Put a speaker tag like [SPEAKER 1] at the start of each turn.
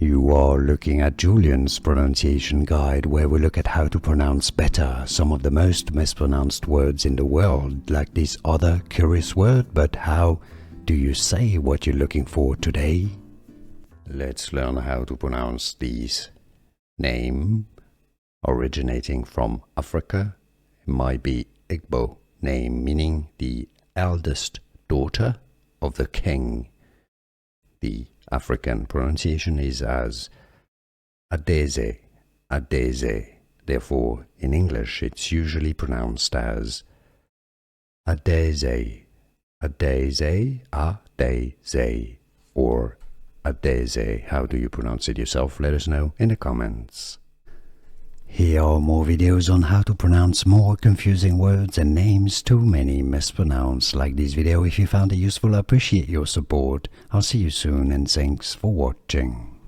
[SPEAKER 1] You are looking at Julian's pronunciation guide, where we look at how to pronounce better some of the most mispronounced words in the world, like this other curious word. But how do you say what you're looking for today? Let's learn how to pronounce these. Name, originating from Africa. It might be Igbo name, meaning the eldest daughter of the king. The African pronunciation is as Adaeze, Adaeze. Therefore, in English, it's usually pronounced as Adaeze, Adaeze, Adaeze, or Adaeze. How do you pronounce it yourself? Let us know in the comments. Here are more videos on how to pronounce more confusing words and names too many mispronounced. Like this video if you found it useful. I appreciate your support. I'll see you soon and thanks for watching.